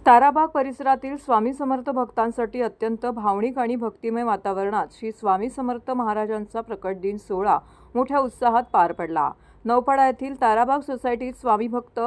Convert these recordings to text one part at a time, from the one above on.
ताराबाग परिसरातील स्वामी समर्थ भक्तांसाठी अत्यंत भावनिक आणि भक्तिमय वातावरणात श्री स्वामी समर्थ महाराजांचा प्रकट दिन सोहळा मोठ्या उत्साहात पार पडला। नौपाडा येथील ताराबाग सोसायटीत स्वामी भक्त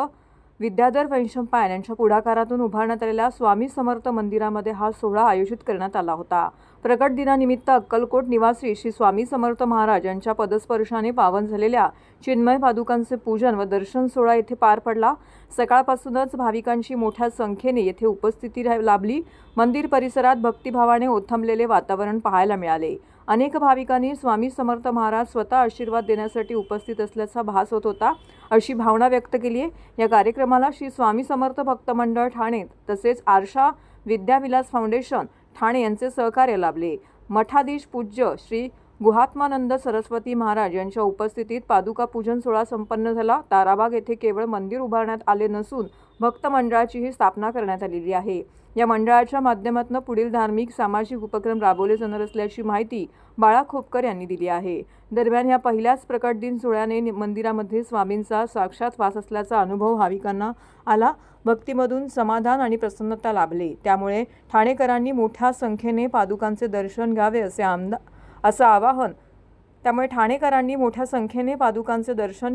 विद्याधर वैशंपायन यांच्या पुढाकारातून उभारण्यात आलेल्या स्वामी समर्थ मंदिरामध्ये हा सोहळा आयोजित करण्यात आला होता। प्रकट दिनानिमित्त अक्कलकोट निवासी श्री स्वामी समर्थ महाराज यांच्या पदस्पर्शाने पावन झालेल्या चिन्मय पादुकांचे पूजन व दर्शन सोहळा येथे पार पडला। सकाळपासूनच भाविकांची मोठ्या संख्येने येथे उपस्थिती लाभली। मंदिर परिसरात भक्तिभावाने ओथंबलेले वातावरण पाहायला मिळाले। अनेक भाविकांनी स्वामी समर्थ महाराज स्वतः आशीर्वाद देण्यासाठी उपस्थित असल्याचा भास होत होता, अशी भावना व्यक्त केली आहे। या कार्यक्रमाला श्री स्वामी समर्थ भक्त मंडळ ठाणे तसेच आरशा विद्याविलास फाउंडेशन ठाणे यांचे सहकार्य लाभले। मठाधीश पूज्य श्री गुहात्मानंद सरस्वती महाराज यांच्या उपस्थितीत पादुका पूजन सोहळा संपन्न झाला। ताराबाग येथे केवळ मंदिर उभारण्यात आले नसून भक्त मंडळाचीही स्थापना करण्यात आलेली आहे। या मंडळाच्या माध्यमातून पुढील धार्मिक सामाजिक उपक्रम राबवले जाणार असल्याची माहिती बाळा खोपकर यांनी दिली आहे। दरम्यान या पहिल्याच प्रकट दिन सोहळ्याने मंदिरामध्ये स्वामींचा साक्षात वास असल्याचा अनुभव भाविकांना आला। भक्तीमधून समाधान आणि प्रसन्नता लाभले। त्यामुळे ठाणेकरांनी मोठ्या संख्येने पादुकांचे दर्शन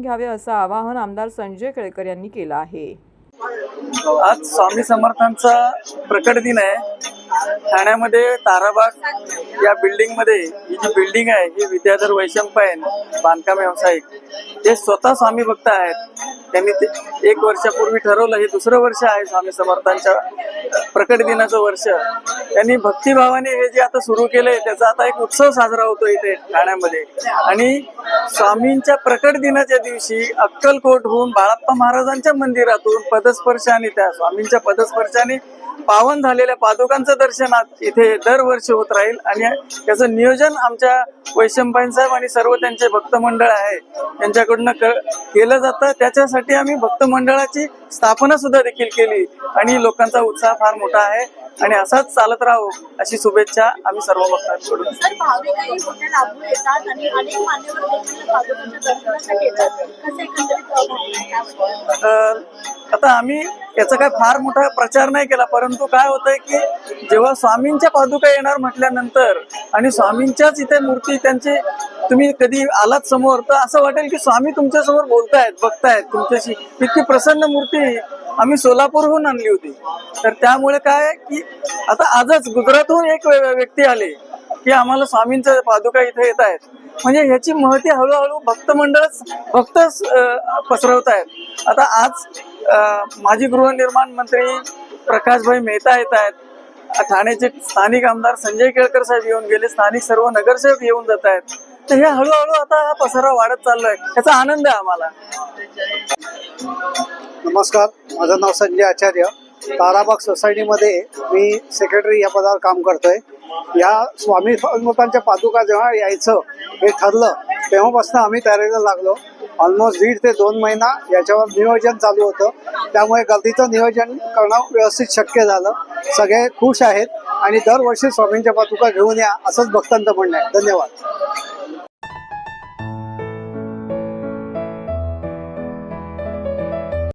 घ्यावे असं आवाहन आमदार संजय केळकर यांनी केलं आहे। आज स्वामी समर्थांचा प्रकट दिन आहे। ठाण्यामध्ये ताराबाग या बिल्डिंग मध्ये ही जी बिल्डिंग आहे ही विद्याधर वैशंपायन बांधकाम व्यावसायिक हे स्वतः स्वामी भक्त आहेत। त्यांनी 1 वर्षापूर्वी ठरवलं, हे दुसरं वर्ष आहे स्वामी समर्थांच्या प्रकट दिनाचं वर्ष। त्यांनी भक्तिभावाने हे जे आता सुरू केलंय त्याचा आता एक उत्सव साजरा होतो इथे ठाण्यामध्ये। आणि स्वामींच्या प्रकट दिनाच्या दिवशी अक्कलकोटहून बाळाप्पा महाराजांच्या मंदिरातून पदस्पर्शाने त्या स्वामींच्या पदस्पर्शाने पावन झालेल्या पादुकांचं दर्शनात इथे दरवर्षी होत राहील। आणि त्याचं नियोजन आमच्या वैशंपायन साहेब आणि सर्व त्यांचे भक्त मंडळ आहे त्यांच्याकडून केलं जातं। त्याच्यासाठी आम्ही भक्त मंडळाची स्थापना सुद्धा देखील केली आणि लोकांचा उत्साह फार मोठा आहे आणि असाच चालत राहो अशी शुभेच्छा आम्ही सर्व भक्तांकडून। आता आम्ही याचा काय फार मोठा प्रचार नाही केला, परंतु काय होतंय की जेव्हा स्वामींच्या पादुका येणार म्हटल्यानंतर आणि स्वामींच्याच इथे मूर्ती त्यांची तुम्ही कधी आलात समोर तर असं वाटेल की स्वामी तुमच्या समोर बोलतायत, बघतायत तुमच्याशी। इतकी प्रसन्न मूर्ती आम्ही सोलापूरहून आणली होती। तर त्यामुळे काय की आता आजच गुजरातहून एक व्यक्ती आले की आम्हाला स्वामींच्या पादुका इथे येत आहेत, म्हणजे ह्याची महती हळूहळू भक्त पसरवतायत। आता आज माजी गृहनिर्माण मंत्री प्रकाशभाई मेहता येत आहेत, ठाण्याचे स्थानिक आमदार संजय केळकर साहेब येऊन गेले, स्थानिक सर्व नगरसेवक येऊन जात आहेत। तर हे हळूहळू आता हा पसरा वाढत चाललाय, याचा आनंद आहे आम्हाला। नमस्कार, माझं नाव संजय आचार्य। ताराबाग सोसायटीमध्ये मी सेक्रेटरी या पदावर काम करतोय। या स्वामी समर्थांच्या पादुका जेव्हा यायचं हे ठरलं तेव्हापासून आम्ही तयारीला लागलो। ऑलमोस्ट 1.5 ते 2 महिना याच्यावर नियोजन चालू होतं, त्यामुळे गर्दीचं नियोजन करणं व्यवस्थित शक्य झालं। सगळे खुश आहेत आणि दरवर्षी स्वामींच्या पादुका घेऊन या असंच भक्तांचं म्हणणं आहे। धन्यवाद।